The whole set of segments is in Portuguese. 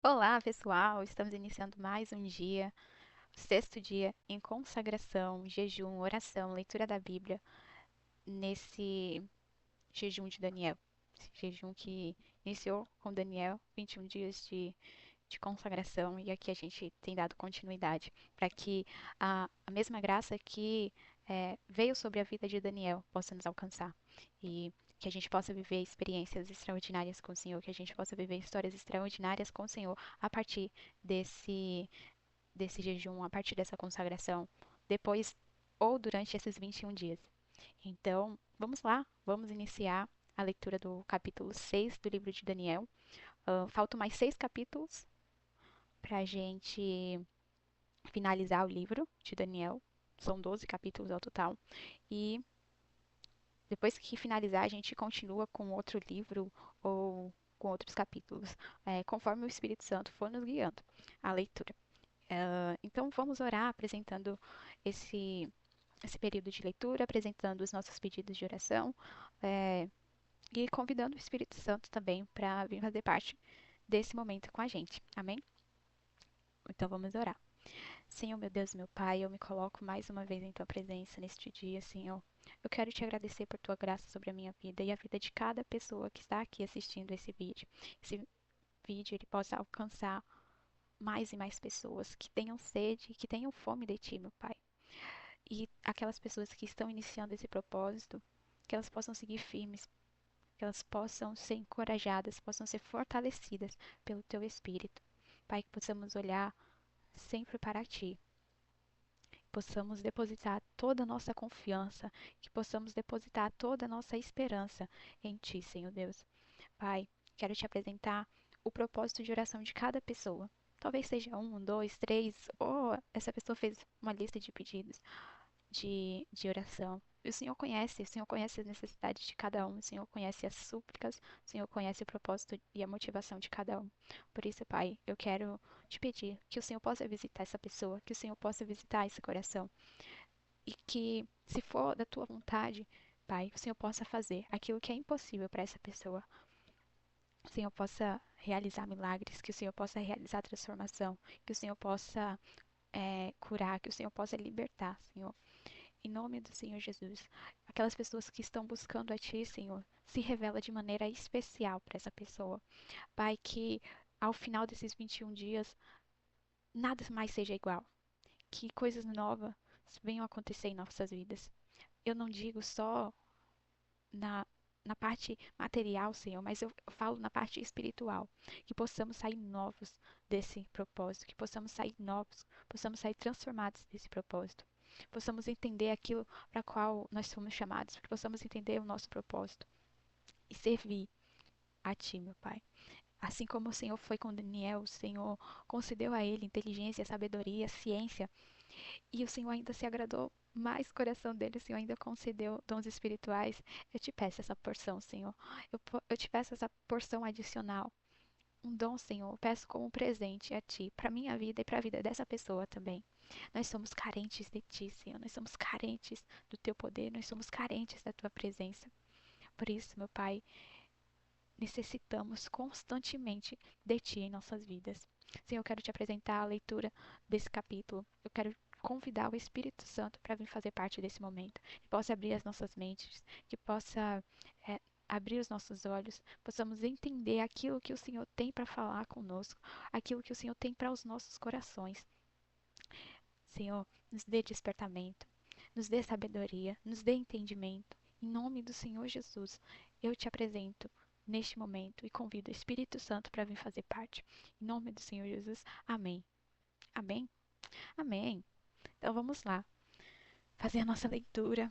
Olá, pessoal! Estamos iniciando mais um dia, sexto dia em consagração, jejum, oração, leitura da Bíblia, nesse jejum de Daniel. Esse jejum que iniciou com Daniel, 21 dias de consagração, e aqui a gente tem dado continuidade para que a mesma graça que veio sobre a vida de Daniel possa nos alcançar. E que a gente possa viver experiências extraordinárias com o Senhor, que a gente possa viver histórias extraordinárias com o Senhor a partir desse, desse jejum, a partir dessa consagração, depois ou durante esses 21 dias. Então, vamos lá, vamos iniciar a leitura do capítulo 6 do livro de Daniel. Faltam mais 6 capítulos para a gente finalizar o livro de Daniel. São 12 capítulos ao total. E depois que finalizar, a gente continua com outro livro ou com outros capítulos, conforme o Espírito Santo for nos guiando a leitura. Então, vamos orar apresentando esse, esse período de leitura, apresentando os nossos pedidos de oração e convidando o Espírito Santo também para vir fazer parte desse momento com a gente. Amém? Então, vamos orar. Senhor, meu Deus, meu Pai, eu me coloco mais uma vez em Tua presença neste dia, Senhor. Eu quero te agradecer por Tua graça sobre a minha vida e a vida de cada pessoa que está aqui assistindo esse vídeo. Esse vídeo ele possa alcançar mais e mais pessoas que tenham sede, que tenham fome de Ti, meu Pai. E aquelas pessoas que estão iniciando esse propósito, que elas possam seguir firmes, que elas possam ser encorajadas, possam ser fortalecidas pelo Teu Espírito. Pai, que possamos olhar sempre para Ti, possamos depositar toda a nossa confiança, que possamos depositar toda a nossa esperança em Ti, Senhor Deus. Pai, quero te apresentar o propósito de oração de cada pessoa. Talvez seja um, dois, três, ou essa pessoa fez uma lista de pedidos de oração. O Senhor conhece as necessidades de cada um, o Senhor conhece as súplicas, o Senhor conhece o propósito e a motivação de cada um. Por isso, Pai, eu quero te pedir que o Senhor possa visitar essa pessoa, que o Senhor possa visitar esse coração e que, se for da tua vontade, Pai, o Senhor possa fazer aquilo que é impossível para essa pessoa. O Senhor possa realizar milagres, que o Senhor possa realizar transformação, que o Senhor possa curar, que o Senhor possa libertar, Senhor. Em nome do Senhor Jesus, aquelas pessoas que estão buscando a Ti, Senhor, se revela de maneira especial para essa pessoa. Pai, que ao final desses 21 dias, nada mais seja igual. Que coisas novas venham a acontecer em nossas vidas. Eu não digo só na, na parte material, Senhor, mas eu falo na parte espiritual. Que possamos sair novos desse propósito, que possamos sair novos, possamos sair transformados desse propósito. Possamos entender aquilo para qual nós somos chamados, que possamos entender o nosso propósito e servir a Ti, meu Pai. Assim como o Senhor foi com Daniel, o Senhor concedeu a ele inteligência, sabedoria, ciência, e o Senhor ainda se agradou mais do coração dele, o Senhor ainda concedeu dons espirituais. Eu te peço essa porção, Senhor. Eu te peço essa porção adicional. Um dom, Senhor, eu peço como presente a Ti, para minha vida e para a vida dessa pessoa também. Nós somos carentes de Ti, Senhor. Nós somos carentes do Teu poder. Nós somos carentes da Tua presença. Por isso, meu Pai, necessitamos constantemente de Ti em nossas vidas. Senhor, eu quero te apresentar a leitura desse capítulo. Eu quero convidar o Espírito Santo para vir fazer parte desse momento. Que possa abrir as nossas mentes, que possa abrir os nossos olhos, possamos entender aquilo que o Senhor tem para falar conosco, aquilo que o Senhor tem para os nossos corações. Senhor, nos dê despertamento, nos dê sabedoria, nos dê entendimento. Em nome do Senhor Jesus, eu te apresento neste momento e convido o Espírito Santo para vir fazer parte. Em nome do Senhor Jesus, amém. Amém? Amém. Então vamos lá, fazer a nossa leitura.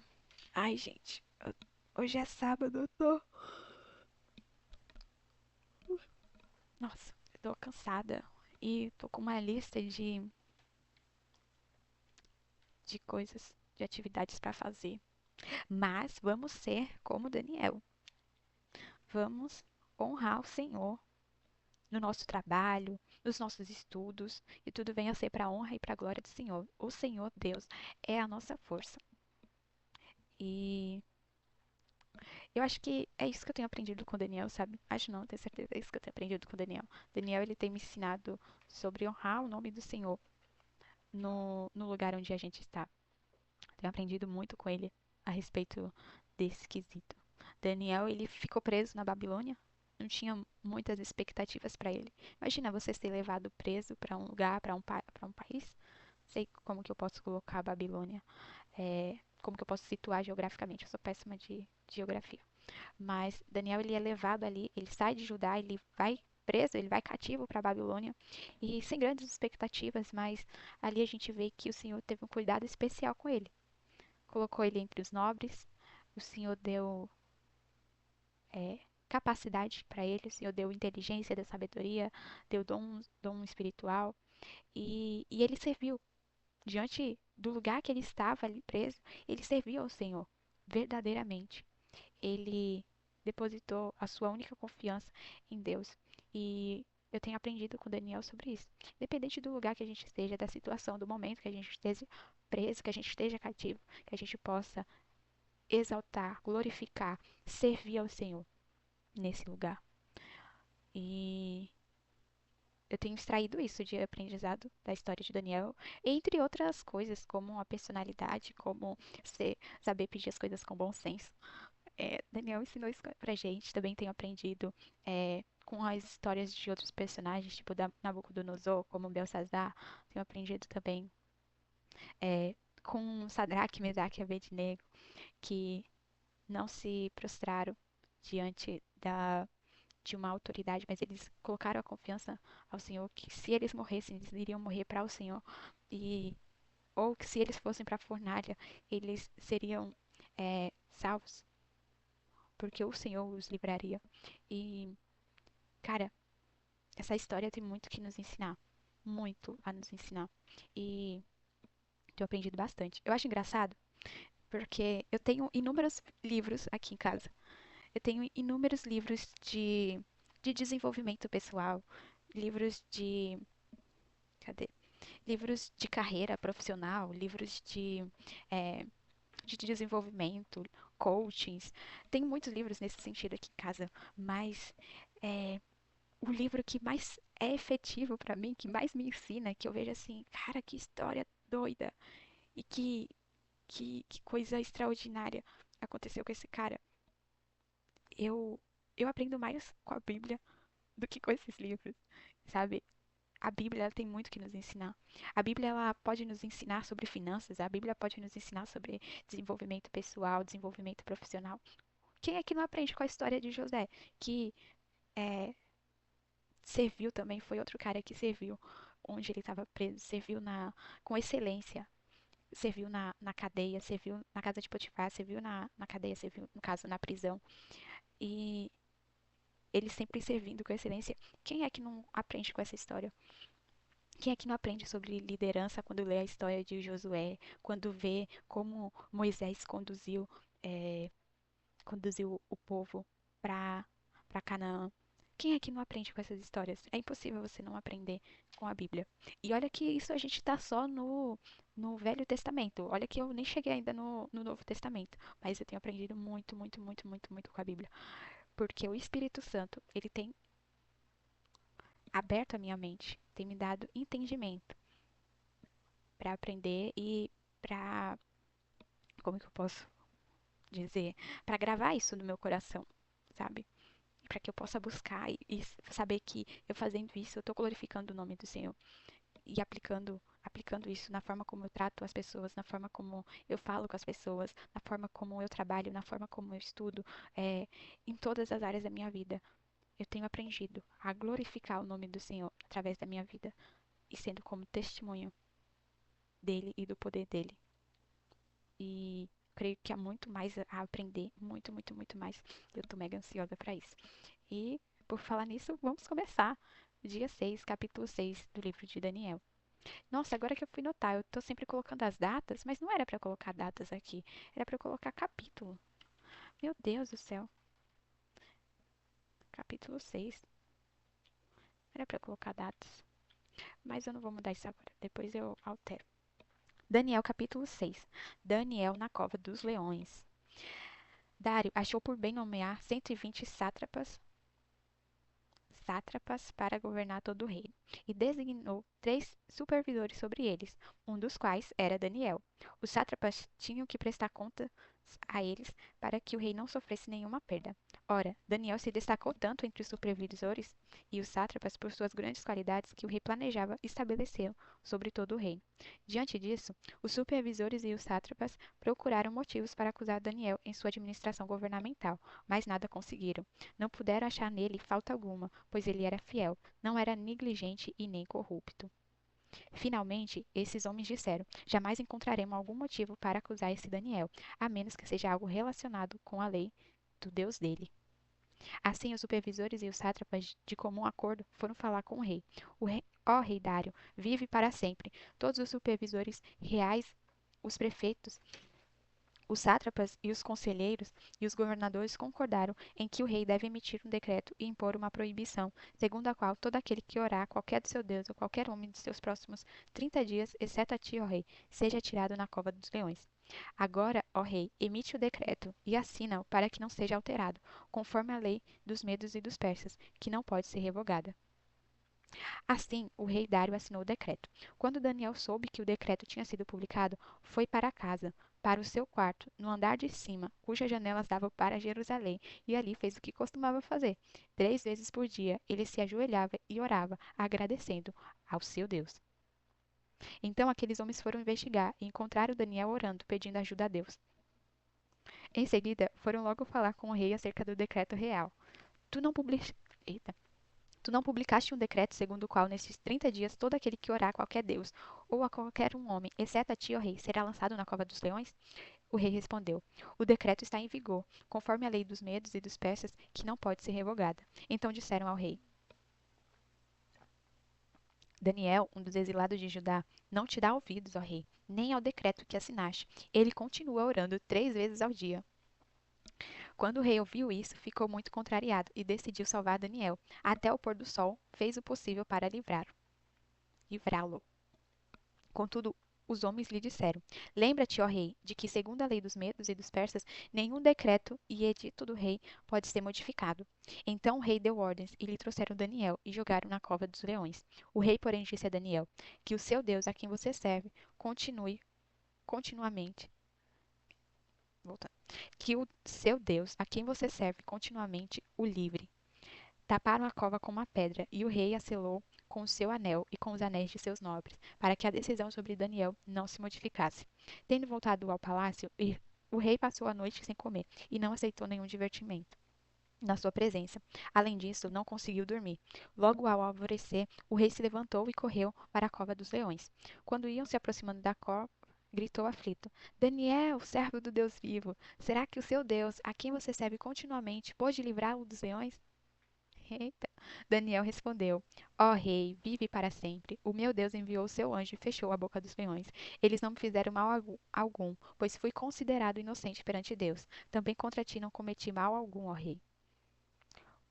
Ai, gente, hoje é sábado, eu tô. Nossa, eu tô cansada e tô com uma lista de coisas, de atividades para fazer. Mas vamos ser como Daniel. Vamos honrar o Senhor no nosso trabalho, nos nossos estudos, e tudo venha a ser para a honra e para a glória do Senhor. O Senhor Deus é a nossa força. E Eu acho que é isso que eu tenho aprendido com o Daniel, sabe? Acho não, tenho certeza, é isso que eu tenho aprendido com o Daniel. Daniel, ele tem me ensinado sobre honrar o nome do Senhor no lugar onde a gente está. Tenho aprendido muito com ele a respeito desse quesito. Daniel, ele ficou preso na Babilônia. Não tinha muitas expectativas para ele. Imagina você ser levado preso para um lugar, para um país. Não sei como que eu posso colocar a Babilônia. Como que eu posso situar geograficamente. Eu sou péssima de geografia. Mas Daniel, ele é levado ali, ele sai de Judá, ele vai preso, ele vai cativo para a Babilônia e sem grandes expectativas, mas ali a gente vê que o Senhor teve um cuidado especial com ele. Colocou ele entre os nobres, o Senhor deu é, capacidade para ele, o Senhor deu inteligência, deu sabedoria, deu dom espiritual e ele serviu diante do lugar que ele estava ali preso, ele serviu ao Senhor verdadeiramente. Ele depositou a sua única confiança em Deus. E eu tenho aprendido com Daniel sobre isso. Independente do lugar que a gente esteja, da situação, do momento que a gente esteja preso, que a gente esteja cativo, que a gente possa exaltar, glorificar, servir ao Senhor nesse lugar. E eu tenho extraído isso de aprendizado da história de Daniel, entre outras coisas, como a personalidade, como saber pedir as coisas com bom senso. Daniel ensinou isso pra gente, também tenho aprendido com as histórias de outros personagens, tipo da Nabucodonosor, como Belsazar, tenho aprendido também com Sadraque, Mesaque e Abednego, que não se prostraram diante de uma autoridade, mas eles colocaram a confiança ao Senhor, que se eles morressem, eles iriam morrer para o Senhor, e ou que se eles fossem para a fornalha, eles seriam salvos, porque o Senhor os livraria. E, cara, essa história tem muito que nos ensinar. Muito a nos ensinar. E tenho aprendido bastante. Eu acho engraçado porque eu tenho inúmeros livros aqui em casa. Eu tenho inúmeros livros de desenvolvimento pessoal, livros de. Cadê? Livros de carreira profissional, livros de desenvolvimento, coachings. Tem muitos livros nesse sentido aqui em casa, mas é, o livro que mais é efetivo pra mim, que mais me ensina, que eu vejo assim, cara, que história doida e que coisa extraordinária aconteceu com esse cara. Eu, eu aprendo mais com a Bíblia do que com esses livros, sabe? A Bíblia ela tem muito que nos ensinar. A Bíblia ela pode nos ensinar sobre finanças, a Bíblia pode nos ensinar sobre desenvolvimento pessoal, desenvolvimento profissional. Quem é que não aprende com a história de José, que é, serviu também, foi outro cara que serviu onde ele estava preso, serviu com excelência, serviu na cadeia, serviu na casa de Potifar, serviu na cadeia, serviu, no caso, na prisão. E ele sempre servindo com excelência. Quem é que não aprende com essa história? Quem é que não aprende sobre liderança quando lê a história de Josué, quando vê como Moisés é, conduziu o povo para Canaã? Quem é que não aprende com essas histórias? É impossível você não aprender com a Bíblia. E olha que isso a gente está só no Velho Testamento. Olha que eu nem cheguei ainda no Novo Testamento. Mas eu tenho aprendido muito, muito, muito, muito, muito com a Bíblia. Porque o Espírito Santo, ele tem aberto a minha mente, tem me dado entendimento para aprender e para, como que eu posso dizer, para gravar isso no meu coração, sabe? Para que eu possa buscar e saber que eu fazendo isso, eu estou glorificando o nome do Senhor e aplicando isso na forma como eu trato as pessoas, na forma como eu falo com as pessoas, na forma como eu trabalho, na forma como eu estudo, em todas as áreas da minha vida. Eu tenho aprendido a glorificar o nome do Senhor através da minha vida e sendo como testemunho dele e do poder dele. E creio que há muito mais a aprender, muito, muito, muito mais. Eu tô mega ansiosa para isso. E por falar nisso, vamos começar. Dia 6, capítulo 6 do livro de Daniel. Nossa, agora que eu fui notar, eu tô sempre colocando as datas, mas não era para colocar datas aqui, era para colocar capítulo. Meu Deus do céu. Capítulo 6. Era para colocar datas, mas eu não vou mudar isso agora. Depois eu altero. Daniel capítulo 6. Daniel na cova dos leões. Dário achou por bem nomear 120 sátrapas para governar todo o reino, e designou 3 supervisores sobre eles, um dos quais era Daniel. Os sátrapas tinham que prestar contas a eles para que o rei não sofresse nenhuma perda. Ora, Daniel se destacou tanto entre os supervisores e os sátrapas por suas grandes qualidades que o rei planejava estabelecê-lo sobre todo o reino. Diante disso, os supervisores e os sátrapas procuraram motivos para acusar Daniel em sua administração governamental, mas nada conseguiram. Não puderam achar nele falta alguma, pois ele era fiel, não era negligente e nem corrupto. Finalmente, esses homens disseram: Jamais encontraremos algum motivo para acusar esse Daniel, a menos que seja algo relacionado com a lei do Deus dele. Assim, os supervisores e os sátrapas, de comum acordo, foram falar com o rei. Ó rei Dário, vive para sempre. Todos os supervisores reais, os prefeitos, os sátrapas e os conselheiros e os governadores concordaram em que o rei deve emitir um decreto e impor uma proibição, segundo a qual todo aquele que orar a qualquer do seu Deus ou qualquer homem dos seus próximos 30 dias, exceto a ti, ó rei, seja tirado na cova dos leões. Agora, ó rei, emite o decreto e assina-o para que não seja alterado, conforme a lei dos medos e dos persas, que não pode ser revogada. Assim, o rei Dário assinou o decreto. Quando Daniel soube que o decreto tinha sido publicado, foi para casa, para o seu quarto, no andar de cima, cujas janelas davam para Jerusalém, e ali fez o que costumava fazer. 3 vezes por dia ele se ajoelhava e orava, agradecendo ao seu Deus. Então aqueles homens foram investigar e encontraram Daniel orando, pedindo ajuda a Deus. Em seguida, foram logo falar com o rei acerca do decreto real. Tu não publicaste. Tu não publicaste um decreto segundo o qual, nestes 30 dias, todo aquele que orar a qualquer deus ou a qualquer um homem, exceto a ti, ó rei, será lançado na cova dos leões? O rei respondeu: O decreto está em vigor, conforme a lei dos medos e dos persas, que não pode ser revogada. Então disseram ao rei: Daniel, um dos exilados de Judá, não te dá ouvidos, ó rei, nem ao decreto que assinaste. Ele continua orando 3 vezes ao dia. Quando o rei ouviu isso, ficou muito contrariado e decidiu salvar Daniel. Até o pôr do sol, fez o possível para livrá-lo. Contudo, os homens lhe disseram: Lembra-te, ó rei, de que, segundo a lei dos medos e dos persas, nenhum decreto e edito do rei pode ser modificado. Então o rei deu ordens e lhe trouxeram Daniel e jogaram na cova dos leões. O rei, porém, disse a Daniel: Que o seu Deus, a quem você serve, continue continuamente. Voltando. Que o seu Deus, a quem você serve continuamente, o livre. Taparam a cova com uma pedra, e o rei a selou com o seu anel e com os anéis de seus nobres, para que a decisão sobre Daniel não se modificasse. Tendo voltado ao palácio, o rei passou a noite sem comer, e não aceitou nenhum divertimento na sua presença. Além disso, não conseguiu dormir. Logo ao alvorecer, o rei se levantou e correu para a cova dos leões. Quando iam se aproximando da cova, gritou aflito: Daniel, servo do Deus vivo, será que o seu Deus, a quem você serve continuamente, pôde livrá-lo dos leões? Eita. Daniel respondeu: Ó rei, vive para sempre. O meu Deus enviou o seu anjo e fechou a boca dos leões. Eles não me fizeram mal algum, pois fui considerado inocente perante Deus. Também contra ti não cometi mal algum, ó rei.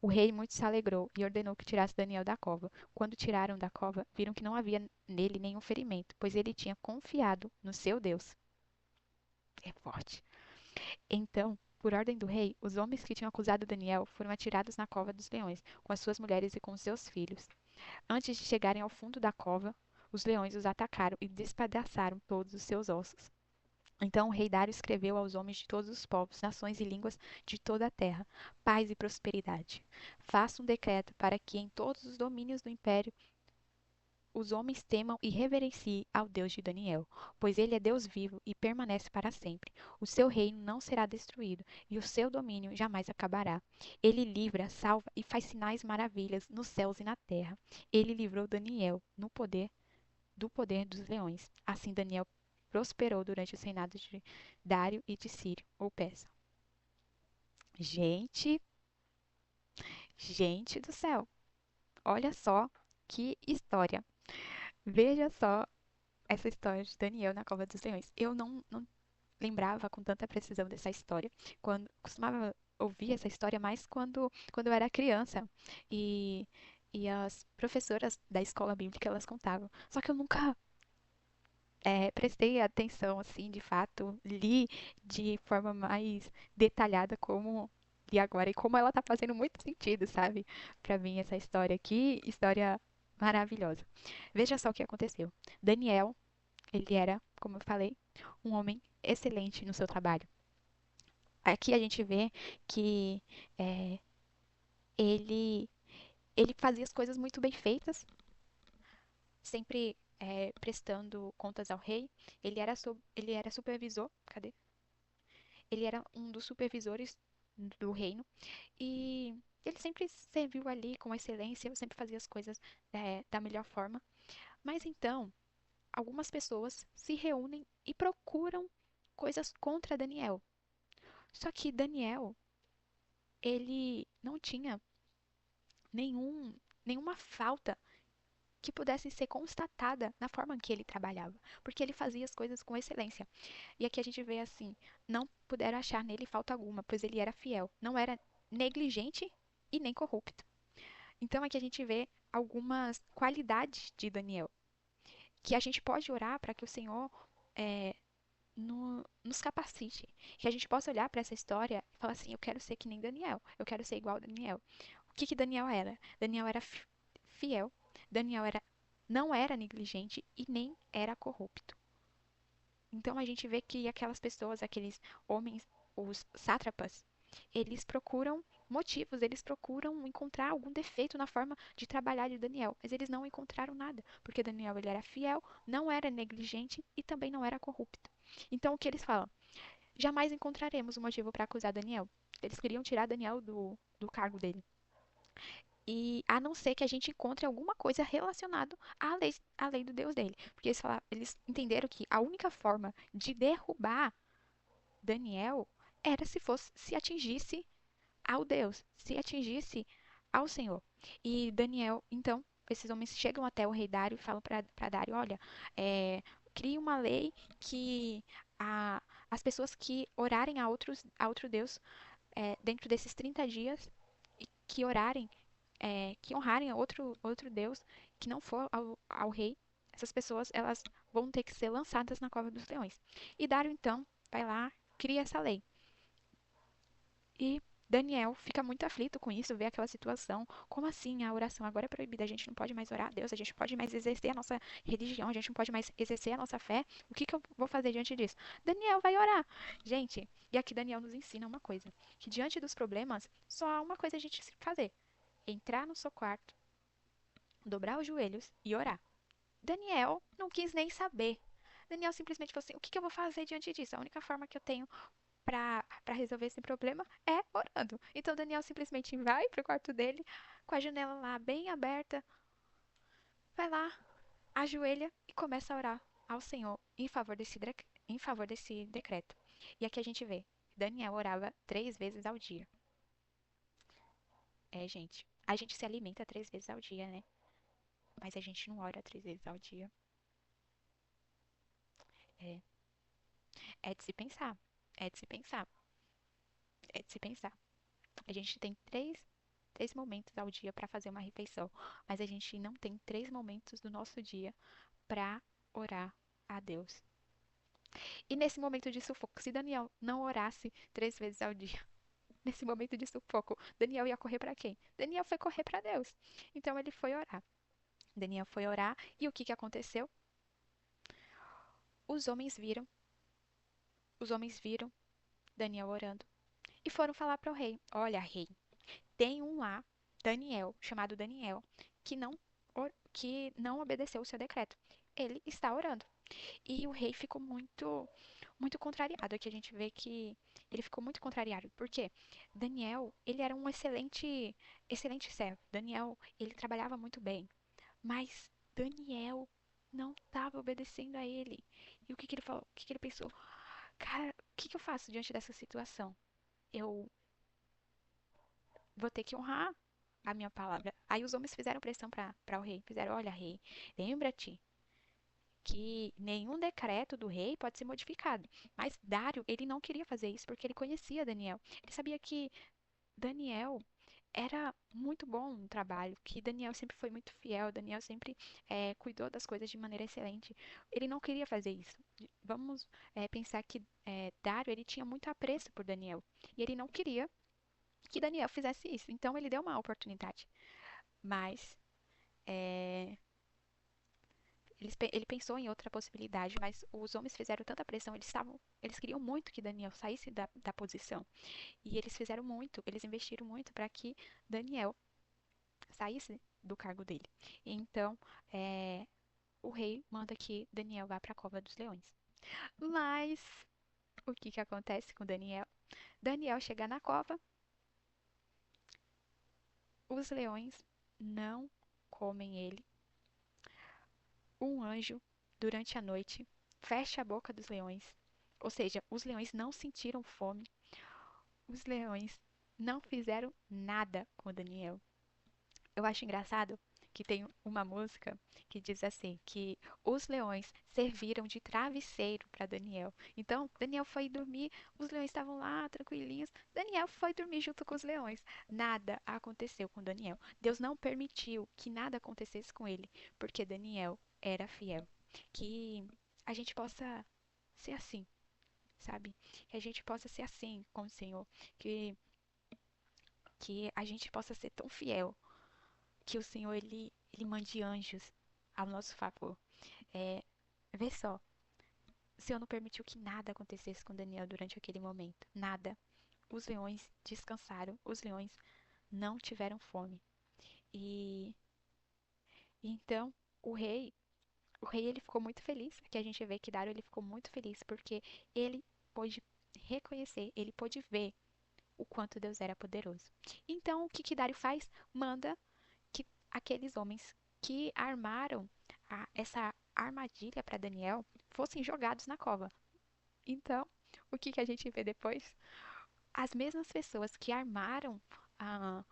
O rei muito se alegrou e ordenou que tirasse Daniel da cova. Quando tiraram da cova, viram que não havia nele nenhum ferimento, pois ele tinha confiado no seu Deus. É forte. Então, por ordem do rei, os homens que tinham acusado Daniel foram atirados na cova dos leões, com as suas mulheres e com seus filhos. Antes de chegarem ao fundo da cova, os leões os atacaram e despedaçaram todos os seus ossos. Então o rei Dário escreveu aos homens de todos os povos, nações e línguas de toda a terra: paz e prosperidade. Faça um decreto para que em todos os domínios do império os homens temam e reverenciem ao Deus de Daniel, pois ele é Deus vivo e permanece para sempre. O seu reino não será destruído e o seu domínio jamais acabará. Ele livra, salva e faz sinais e maravilhas nos céus e na terra. Ele livrou Daniel do poder dos leões. Assim Daniel prosperou durante os reinados de Dário e de Círio, ou Persa. Gente, gente do céu, olha só que história. Veja só essa história de Daniel na Cova dos Leões. Eu não lembrava com tanta precisão dessa história. Quando costumava ouvir essa história mais quando eu era criança e as professoras da escola bíblica elas contavam. Só que eu prestei atenção, assim, de fato, li de forma mais detalhada como li agora e como ela tá fazendo muito sentido, sabe? Pra mim, essa história aqui, história maravilhosa. Veja só o que aconteceu. Daniel, ele era, como eu falei, um homem excelente no seu trabalho. Aqui a gente vê que é, ele, ele fazia as coisas muito bem feitas, sempre prestando contas ao rei. Ele era supervisor, cadê? Ele era um dos supervisores do reino e ele sempre serviu ali com excelência, sempre fazia as coisas da melhor forma. Mas então, algumas pessoas se reúnem e procuram coisas contra Daniel. Só que Daniel, ele não tinha nenhuma falta que pudesse ser constatada na forma que ele trabalhava, porque ele fazia as coisas com excelência. E aqui a gente vê assim, não puderam achar nele falta alguma, pois ele era fiel, não era negligente e nem corrupto. Então aqui a gente vê algumas qualidades de Daniel, que a gente pode orar para que o Senhor é, nos capacite, que a gente possa olhar para essa história e falar assim, eu quero ser que nem Daniel, eu quero ser igual a Daniel. O que que Daniel era? Daniel era fiel, Daniel não era negligente e nem era corrupto. Então a gente vê que aquelas pessoas, aqueles homens, os sátrapas, eles procuram motivos, eles procuram encontrar algum defeito na forma de trabalhar de Daniel, mas eles não encontraram nada, porque Daniel ele era fiel, não era negligente e também não era corrupto. Então o que eles falam? Jamais encontraremos um motivo para acusar Daniel. Eles queriam tirar Daniel do cargo dele. E a não ser que a gente encontre alguma coisa relacionada à lei do Deus dele. Porque eles entenderam que a única forma de derrubar Daniel era se atingisse ao Deus, se atingisse ao Senhor. E Daniel, então, esses homens chegam até o rei Dário e falam para Dário, olha, crie uma lei que as pessoas que orarem a outro Deus dentro desses 30 dias, que orarem que honrarem a outro Deus que não for ao rei, essas pessoas elas vão ter que ser lançadas na cova dos leões. E Dário então vai lá, cria essa lei. E Daniel fica muito aflito com isso, vê aquela situação. Como assim a oração agora é proibida? A gente não pode mais orar a Deus, a gente não pode mais exercer a nossa religião, a gente não pode mais exercer a nossa fé. O que que eu vou fazer diante disso? Daniel vai orar. Gente, e aqui Daniel nos ensina uma coisa: que diante dos problemas, só há uma coisa a gente fazer: entrar no seu quarto, dobrar os joelhos e orar. Daniel não quis nem saber. Daniel simplesmente falou assim: o que que eu vou fazer diante disso? A única forma que eu tenho para resolver esse problema é orando. Então Daniel simplesmente vai pro quarto dele, com a janela lá bem aberta, vai lá, ajoelha e começa a orar ao Senhor em favor desse decreto. E aqui a gente vê: Daniel orava 3 vezes ao dia. Gente, a gente se alimenta 3 vezes ao dia, né? Mas a gente não ora 3 vezes ao dia. É, é de se pensar. É de se pensar. É de se pensar. A gente tem três momentos ao dia para fazer uma refeição, mas a gente não tem 3 momentos do nosso dia para orar a Deus. E nesse momento de sufoco, se Daniel não orasse 3 vezes ao dia, nesse momento de sufoco, Daniel ia correr para quem? Daniel foi correr para Deus. Então ele foi orar. Daniel foi orar e o que que aconteceu? Os homens viram, os homens viram Daniel orando e foram falar para o rei: olha, rei, tem um lá, Daniel, chamado Daniel, que que não obedeceu o seu decreto. Ele está orando. E o rei ficou muito contrariado. Aqui a gente vê que ele ficou muito contrariado. Por quê? Daniel, ele era um excelente servo. Daniel, ele trabalhava muito bem. Mas Daniel não estava obedecendo a ele. E o que que ele falou? O que que ele pensou? Cara, o que que eu faço diante dessa situação? Eu vou ter que honrar a minha palavra. Aí os homens fizeram pressão para o rei. Fizeram: olha, rei, lembra-te que nenhum decreto do rei pode ser modificado. Mas Dário, ele não queria fazer isso porque ele conhecia Daniel. Ele sabia que Daniel era muito bom o trabalho, que Daniel sempre foi muito fiel, Daniel sempre cuidou das coisas de maneira excelente. Ele não queria fazer isso. Vamos pensar que Dário, ele tinha muito apreço por Daniel, e ele não queria que Daniel fizesse isso. Então ele deu uma oportunidade. Mas é, ele pensou em outra possibilidade, mas os homens fizeram tanta pressão, eles queriam muito que Daniel saísse da posição. E eles fizeram muito, eles investiram muito para que Daniel saísse do cargo dele. Então, é, o rei manda que Daniel vá para a cova dos leões. Mas o que que acontece com Daniel? Daniel chega na cova, os leões não comem ele. Um anjo, durante a noite, fecha a boca dos leões. Ou seja, os leões não sentiram fome. Os leões não fizeram nada com Daniel. Eu acho engraçado que tem uma música que diz assim, que os leões serviram de travesseiro para Daniel. Então, Daniel foi dormir, os leões estavam lá tranquilinhos. Daniel foi dormir junto com os leões. Nada aconteceu com Daniel. Deus não permitiu que nada acontecesse com ele, porque Daniel era fiel. Que a gente possa ser assim, sabe? Que a gente possa ser assim com o Senhor, que que a gente possa ser tão fiel que o Senhor ele mande anjos ao nosso favor. É, vê só, o Senhor não permitiu que nada acontecesse com Daniel durante aquele momento. Nada. Os leões descansaram, os leões não tiveram fome. E, e então o rei ele ficou muito feliz. Aqui a gente vê que Dário ele ficou muito feliz porque ele pôde reconhecer, ele pôde ver o quanto Deus era poderoso. Então o que que Dário faz? Manda que aqueles homens que armaram essa armadilha para Daniel fossem jogados na cova. Então, o que que a gente vê depois? As mesmas pessoas que armaram a,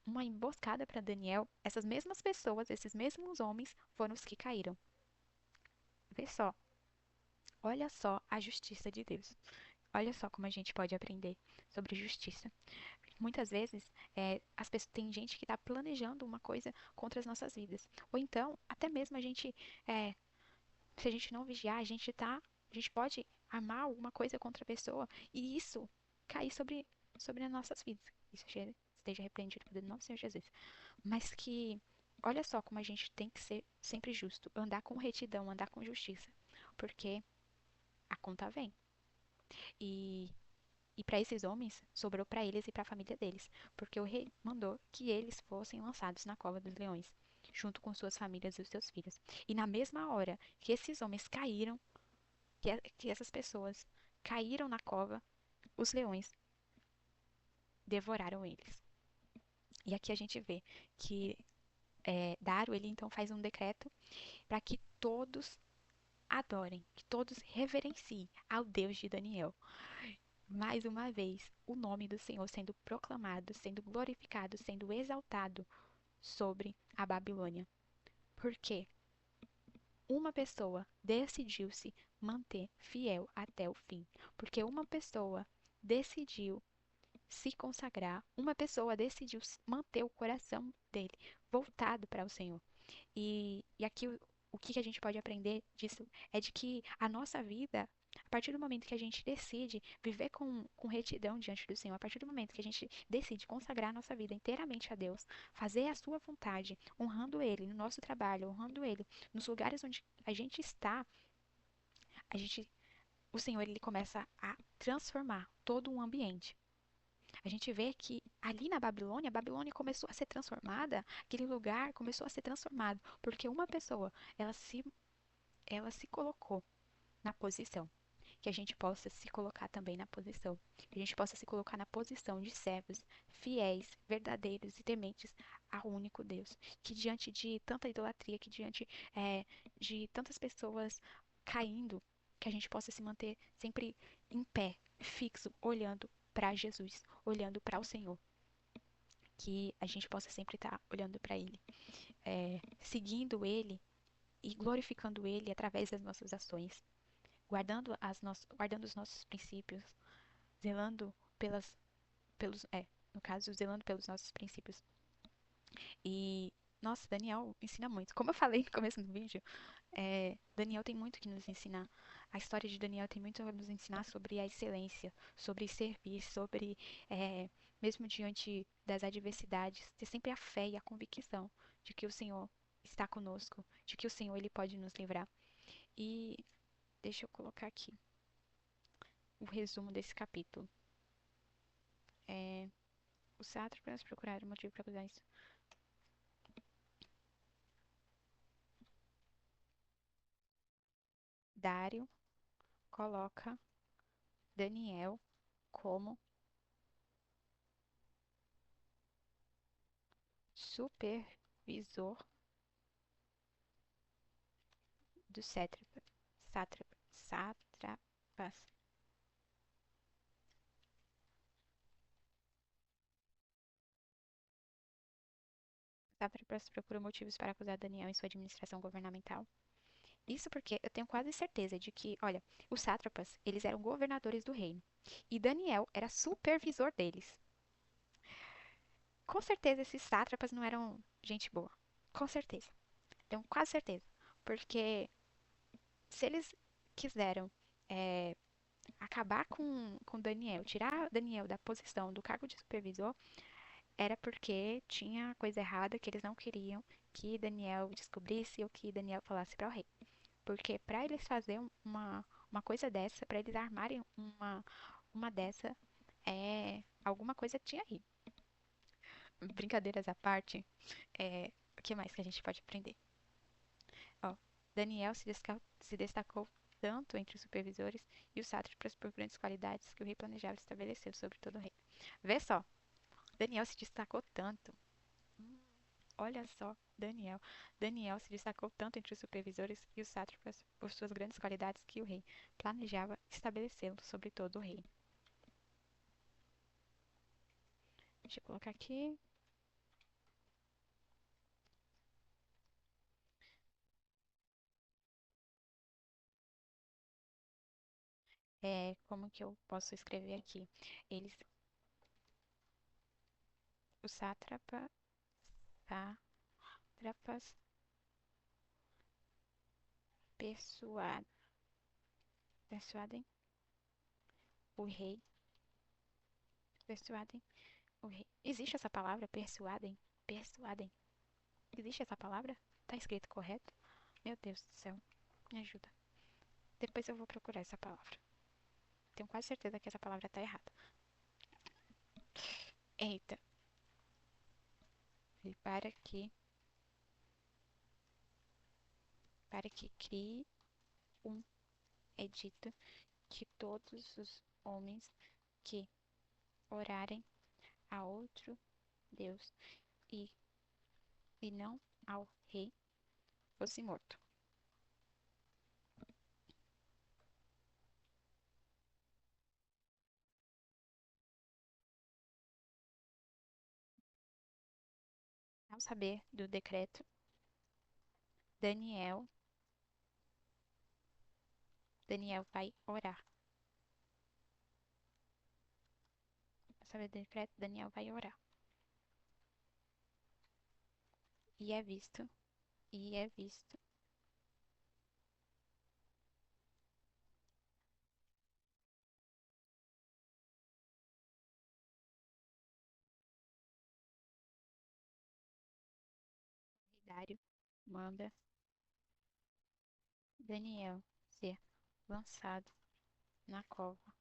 uma emboscada para Daniel, essas mesmas pessoas, esses mesmos homens, foram os que caíram. Vê só, olha só a justiça de Deus. Olha só como a gente pode aprender sobre justiça. Muitas vezes, tem gente que está planejando uma coisa contra as nossas vidas. Ou então, até mesmo é, se a gente não vigiar, a gente pode armar alguma coisa contra a pessoa e isso cair sobre as nossas vidas. Isso esteja repreendido pelo nosso Senhor Jesus. Mas que, olha só como a gente tem que ser sempre justo, andar com retidão, andar com justiça, porque a conta vem. E E para esses homens, sobrou para eles e para a família deles, porque o rei mandou que eles fossem lançados na cova dos leões, junto com suas famílias e os seus filhos. E na mesma hora que esses homens caíram, que essas pessoas caíram na cova, os leões devoraram eles. E aqui a gente vê que Daro, ele então faz um decreto para que todos adorem, que todos reverenciem ao Deus de Daniel. Mais uma vez, o nome do Senhor sendo proclamado, sendo glorificado, sendo exaltado sobre a Babilônia. Porque uma pessoa decidiu se manter fiel até o fim. Porque uma pessoa decidiu se consagrar, uma pessoa decidiu manter o coração dele voltado para o Senhor. E aqui o que a gente pode aprender disso é de que a nossa vida, a partir do momento que a gente decide viver com retidão diante do Senhor, a partir do momento que a gente decide consagrar a nossa vida inteiramente a Deus, fazer a sua vontade, honrando Ele no nosso trabalho, honrando Ele nos lugares onde a gente está, a gente, o Senhor ele começa a transformar todo um ambiente. A gente vê que ali na Babilônia, a Babilônia começou a ser transformada, aquele lugar começou a ser transformado, porque uma pessoa, ela se colocou na posição. Que a gente possa se colocar também na posição. Que a gente possa se colocar na posição de servos fiéis, verdadeiros e tementes ao único Deus. Que diante de tanta idolatria, que diante de tantas pessoas caindo, que a gente possa se manter sempre em pé, fixo, olhando para Jesus, olhando para o Senhor. Que a gente possa sempre estar olhando para Ele, seguindo Ele e glorificando Ele através das nossas ações, guardando os nossos princípios, zelando pelas, pelos, no caso, zelando pelos nossos princípios. E, nossa, Daniel ensina muito. Como eu falei no começo do vídeo, Daniel tem muito que nos ensinar. A história de Daniel tem muito a nos ensinar sobre a excelência, sobre servir, sobre, é, mesmo diante das adversidades, ter sempre a fé e a convicção de que o Senhor está conosco, de que o Senhor ele pode nos livrar. E deixa eu colocar aqui o resumo desse capítulo. É, os sátrapas procuraram motivo para acusar isso. Dário coloca Daniel como supervisor do sátrapas. Sátrapas procuram motivos para acusar Daniel em sua administração governamental. Isso porque eu tenho quase certeza de que, olha, os sátrapas, eles eram governadores do reino. E Daniel era supervisor deles. Com certeza esses sátrapas não eram gente boa. Com certeza. Tenho quase certeza. Porque se eles quiseram é, acabar com Daniel, tirar Daniel da posição do cargo de supervisor, era porque tinha coisa errada que eles não queriam que Daniel descobrisse ou que Daniel falasse para o rei. Porque para eles fazerem uma coisa dessa, para eles armarem uma dessa, alguma coisa tinha aí. Brincadeiras à parte, o que mais que a gente pode aprender? Ó, Daniel se destacou tanto entre os supervisores e os sátrapas por grandes qualidades que o rei planejava estabelecer sobre todo o reino. Vê só, Daniel se destacou tanto. Hum, Olha só, Daniel. Daniel se destacou tanto entre os supervisores e os sátrapas por suas grandes qualidades que o rei planejava estabelecê-lo sobre todo o reino. Deixa eu colocar aqui. Como que eu posso escrever aqui? Eles, os sátrapas persuadem, persuadem o rei, persuadem o rei. Existe essa palavra, persuadem? Persuadem. Existe essa palavra? Tá escrito correto? Meu Deus do céu, me ajuda. Depois eu vou procurar essa palavra. Tenho quase certeza que essa palavra tá errada. Eita, e para que crie um edito que todos os homens que orarem a outro Deus e, e não ao rei fosse morto. Ao saber do decreto, Daniel, Daniel vai orar. Ao saber do decreto, Daniel vai orar. E é visto, e é visto. Dário manda Daniel ser lançado na cova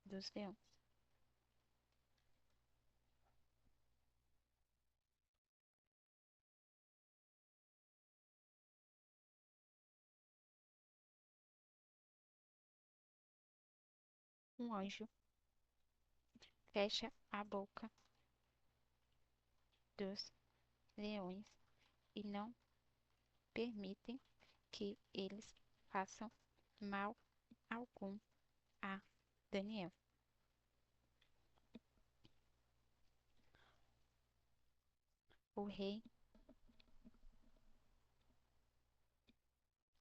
dos leões. Um anjo fecha a boca dos leões e não permitem que eles façam mal algum a Daniel. O rei,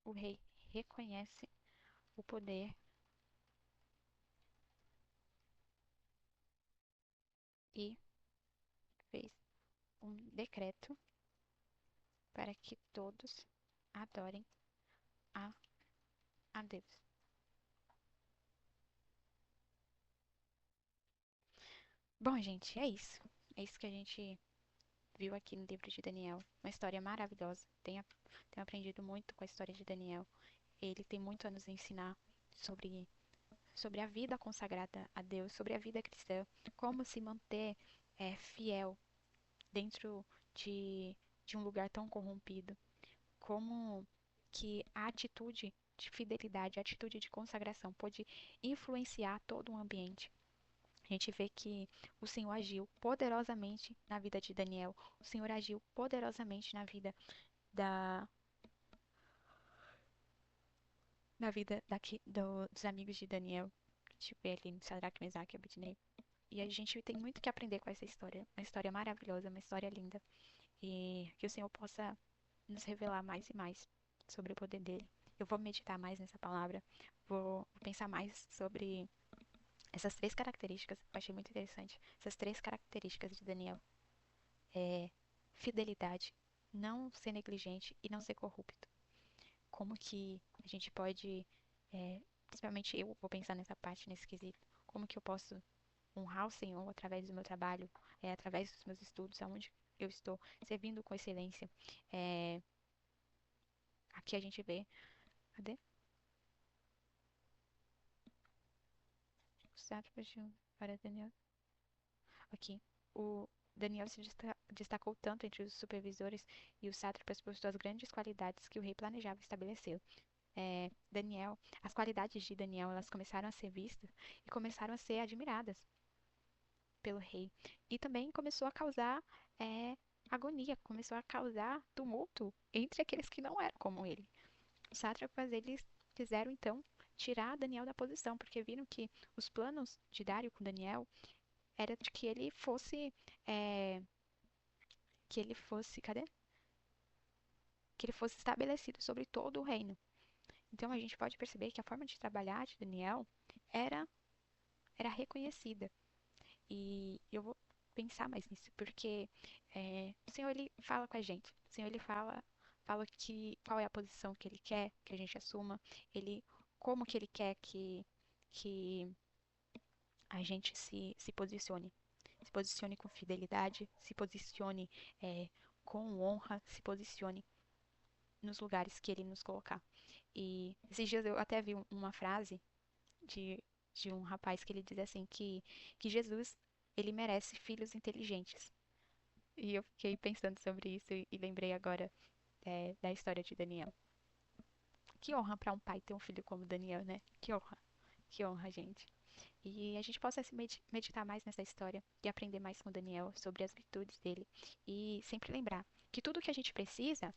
o rei reconhece o poder e fez um decreto para que todos adorem a, a Deus. Bom, gente, é isso. É isso que a gente viu aqui no livro de Daniel. Uma história maravilhosa. Tenho aprendido muito com a história de Daniel. Ele tem muito a nos ensinar sobre, sobre a vida consagrada a Deus, sobre a vida cristã, como se manter fiel dentro de, de um lugar tão corrompido, como que a atitude de fidelidade, a atitude de consagração pode influenciar todo o ambiente. A gente vê que o Senhor agiu poderosamente na vida de Daniel, o Senhor agiu poderosamente da, na vida dos amigos de Daniel. A gente vê ali no Sadraque, Mesaque e Abednego. E a gente tem muito que aprender com essa história. Uma história maravilhosa, uma história linda. E que o Senhor possa nos revelar mais e mais sobre o poder dele. Eu vou meditar mais nessa palavra. Vou pensar mais sobre essas três características. Eu achei muito interessante. Essas três características de Daniel. É fidelidade, não ser negligente e não ser corrupto. Como que a gente pode, principalmente eu vou pensar nessa parte, nesse quesito, como que eu posso honrar o Senhor através do meu trabalho, através dos meus estudos, aonde eu estou servindo com excelência. É, aqui a gente vê, cadê? O sátrapa para Daniel. Aqui. O Daniel se destacou tanto entre os supervisores e os sátrapas por suas grandes qualidades que o rei planejava estabelecer. Daniel, as qualidades de Daniel, elas começaram a ser vistas e começaram a ser admiradas pelo rei. E também começou a causar agonia, começou a causar tumulto entre aqueles que não eram como ele. Os sátrapas, eles quiseram então tirar Daniel da posição, porque viram que os planos de Dário com Daniel era de é, que ele fosse, cadê? Que ele fosse estabelecido sobre todo o reino. Então a gente pode perceber que a forma de trabalhar de Daniel era era reconhecida. E eu vou pensar mais nisso, porque o Senhor ele fala com a gente. O Senhor ele fala que qual é a posição que ele quer que a gente assuma, ele como que ele quer que a gente se posicione. Se posicione com fidelidade, se posicione com honra, se posicione nos lugares que ele nos colocar. E esses dias eu até vi uma frase de, de um rapaz que ele diz assim que Jesus, ele merece filhos inteligentes. E eu fiquei pensando sobre isso e lembrei agora da história de Daniel. Que honra para um pai ter um filho como Daniel, né? Que honra, gente. E a gente possa se meditar mais nessa história e aprender mais com Daniel sobre as virtudes dele. E sempre lembrar que tudo que a gente precisa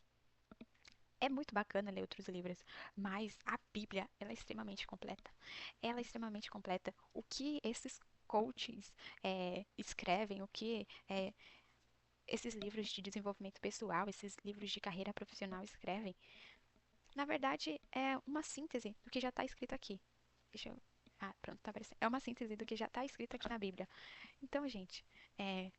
é muito bacana ler outros livros, mas a Bíblia, ela é extremamente completa. Ela é extremamente completa. O que esses coaches escrevem, o que esses livros de desenvolvimento pessoal, esses livros de carreira profissional escrevem, na verdade é uma síntese do que já está escrito aqui. Deixa eu. Ah, pronto, tá aparecendo. É uma síntese do que já está escrito aqui na Bíblia. Então, gente, é,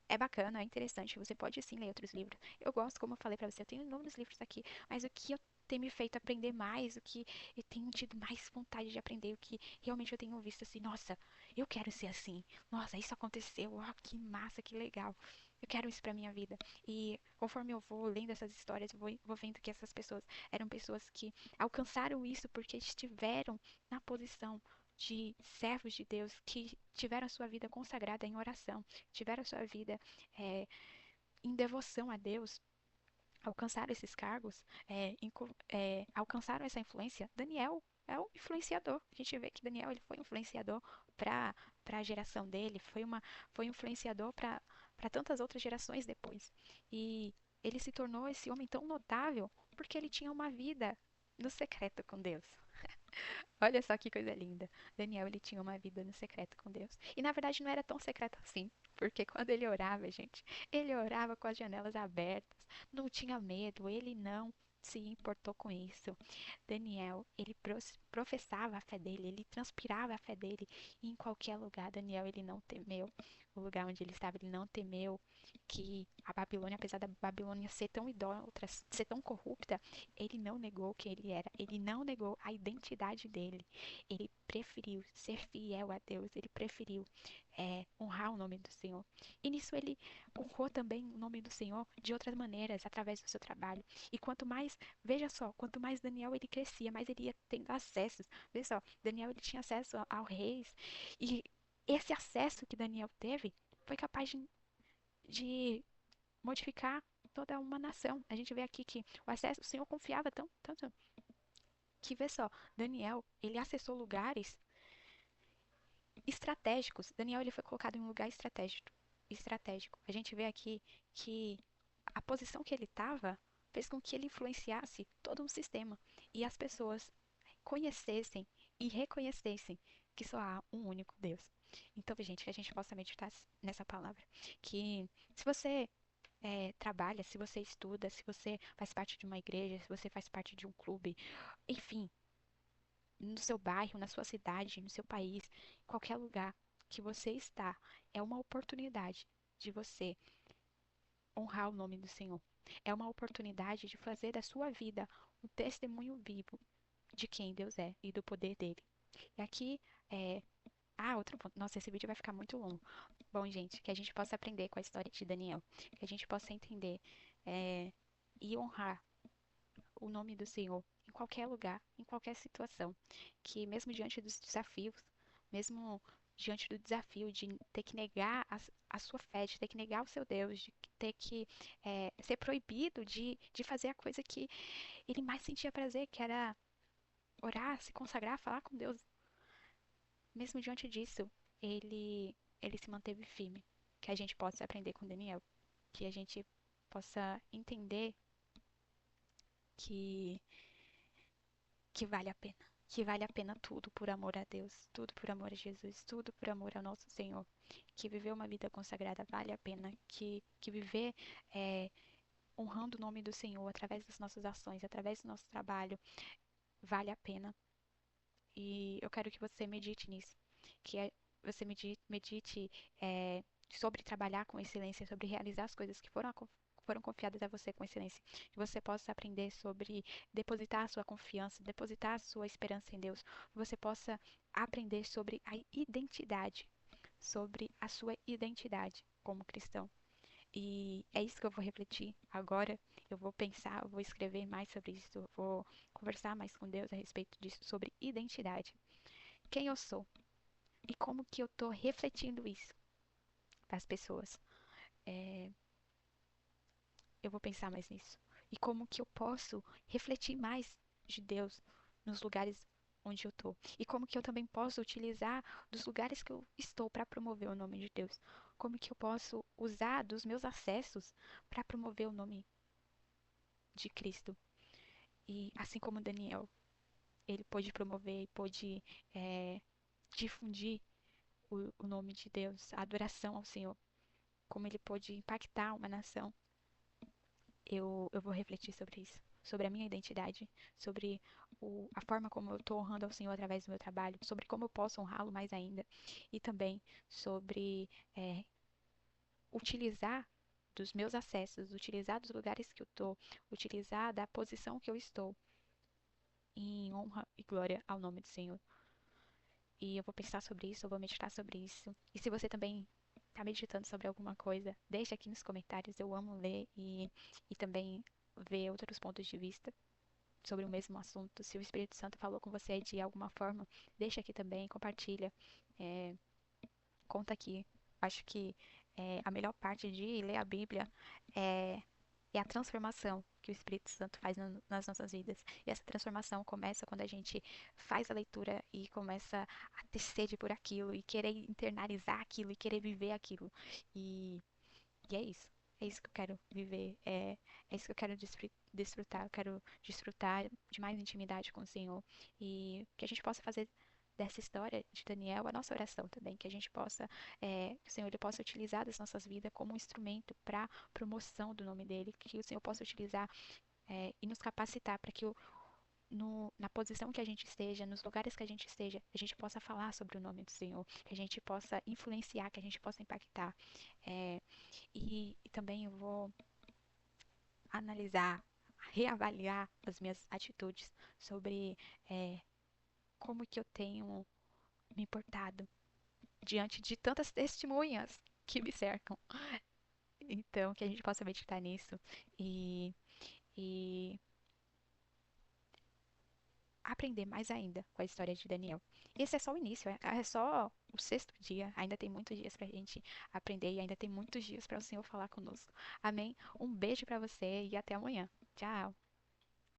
é bacana, é interessante. Você pode sim ler outros livros. Eu gosto, como eu falei pra você, eu tenho inúmeros livros aqui, mas o que eu tenho me feito aprender mais, o que eu tenho tido mais vontade de aprender, o que realmente eu tenho visto assim, nossa, eu quero ser assim. Nossa, isso aconteceu, ó, que massa, que legal. Eu quero isso pra minha vida. E conforme eu vou lendo essas histórias, vou vendo que essas pessoas eram pessoas que alcançaram isso porque estiveram na posição de servos de Deus, que tiveram a sua vida consagrada em oração, tiveram a sua vida é, em devoção a Deus, alcançaram esses cargos, alcançaram essa influência. Daniel é um influenciador. A gente vê que Daniel ele foi influenciador para a geração dele, foi influenciador para tantas outras gerações depois. E ele se tornou esse homem tão notável porque ele tinha uma vida no secreto com Deus. Olha só que coisa linda. Daniel, ele tinha uma vida no secreto com Deus. E na verdade não era tão secreto assim, porque quando ele orava, gente, ele orava com as janelas abertas, não tinha medo, ele não. se importou com isso. Daniel, ele professava a fé dele, ele transpirava a fé dele. E em qualquer lugar, Daniel, ele não temeu. O lugar onde ele estava, ele não temeu que a Babilônia, apesar da Babilônia ser tão idólatra, ser tão corrupta, ele não negou quem ele era. Ele não negou a identidade dele. Ele preferiu ser fiel a Deus. Ele preferiu honrar o nome do Senhor. E nisso ele honrou também o nome do Senhor de outras maneiras, através do seu trabalho. E quanto mais, veja só, quanto mais Daniel ele crescia, mais ele ia tendo acessos. Veja só, Daniel ele tinha acesso ao reis. E esse acesso que Daniel teve foi capaz de modificar toda uma nação. A gente vê aqui que o acesso, o Senhor confiava tanto que, vê só, Daniel, ele acessou lugares estratégicos. Daniel ele foi colocado em um lugar estratégico. A gente vê aqui que a posição que ele estava fez com que ele influenciasse todo um sistema e as pessoas conhecessem e reconhecessem que só há um único Deus. Então, gente, que a gente possa meditar nessa palavra. Que se você trabalha, se você estuda, se você faz parte de uma igreja, se você faz parte de um clube, enfim, no seu bairro, na sua cidade, no seu país, qualquer lugar que você está, é uma oportunidade de você honrar o nome do Senhor. É uma oportunidade de fazer da sua vida um testemunho vivo de quem Deus é e do poder dele. E aqui, outro ponto. Nossa, esse vídeo vai ficar muito longo. Bom, gente, que a gente possa aprender com a história de Daniel, que a gente possa entender e honrar o nome do Senhor em qualquer lugar, em qualquer situação, que mesmo diante dos desafios, mesmo diante do desafio de ter que negar a sua fé, de ter que negar o seu Deus, de ter que ser proibido de fazer a coisa que ele mais sentia prazer, que era orar, se consagrar, falar com Deus. Mesmo diante disso, ele se manteve firme. Que a gente possa aprender com Daniel, que a gente possa entender que que vale a pena. Que vale a pena tudo por amor a Deus, tudo por amor a Jesus, tudo por amor ao nosso Senhor. Que viver uma vida consagrada vale a pena. Que viver honrando o nome do Senhor através das nossas ações, através do nosso trabalho, vale a pena. E eu quero que você medite nisso. Você medite sobre trabalhar com excelência, sobre realizar as coisas que foram confiadas a você com excelência. Que você possa aprender sobre depositar a sua confiança, depositar a sua esperança em Deus. Que você possa aprender sobre a sua identidade como cristão. E é isso que eu vou refletir agora. Eu vou pensar, eu vou escrever mais sobre isso, eu vou conversar mais com Deus a respeito disso, sobre identidade. Quem eu sou e como que eu estou refletindo isso para as pessoas. É, eu vou pensar mais nisso. E como que eu posso refletir mais de Deus nos lugares onde eu estou. E como que eu também posso utilizar dos lugares que eu estou para promover o nome de Deus. Como que eu posso usar dos meus acessos para promover o nome de Cristo. E assim como Daniel, ele pôde promover e pôde difundir o nome de Deus, a adoração ao Senhor, como ele pôde impactar uma nação, eu vou refletir sobre isso, sobre a minha identidade, sobre a forma como eu estou honrando ao Senhor através do meu trabalho, sobre como eu posso honrá-lo mais ainda, e também sobre utilizar dos meus acessos, utilizar dos lugares que eu estou, utilizar da posição que eu estou em honra e glória ao nome do Senhor. E eu vou pensar sobre isso, eu vou meditar sobre isso. E se você também está meditando sobre alguma coisa, deixa aqui nos comentários. Eu amo ler e também ver outros pontos de vista sobre o mesmo assunto. Se o Espírito Santo falou com você de alguma forma, deixa aqui também, compartilha, é, conta aqui. Acho que a melhor parte de ler a Bíblia é é a transformação que o Espírito Santo faz nas nossas vidas. E essa transformação começa quando a gente faz a leitura e começa a ter sede por aquilo e querer internalizar aquilo e querer viver aquilo. E, e é isso. É isso que eu quero viver. É isso que eu quero desfrutar. Eu quero desfrutar de mais intimidade com o Senhor. E que a gente possa fazer dessa história de Daniel a nossa oração também. Que a gente possa, que o Senhor ele possa utilizar das nossas vidas como um instrumento para promoção do nome dele. Que o Senhor possa utilizar e nos capacitar para que na posição que a gente esteja, nos lugares que a gente esteja, a gente possa falar sobre o nome do Senhor, que a gente possa influenciar, que a gente possa impactar. É, e também eu vou analisar, reavaliar as minhas atitudes sobre é, como que eu tenho me portado diante de tantas testemunhas que me cercam. Então, que a gente possa meditar nisso e, e aprender mais ainda com a história de Daniel. Esse é só o início, é só o sexto dia. Ainda tem muitos dias pra gente aprender e ainda tem muitos dias para o Senhor falar conosco. Amém? Um beijo para você e até amanhã. Tchau.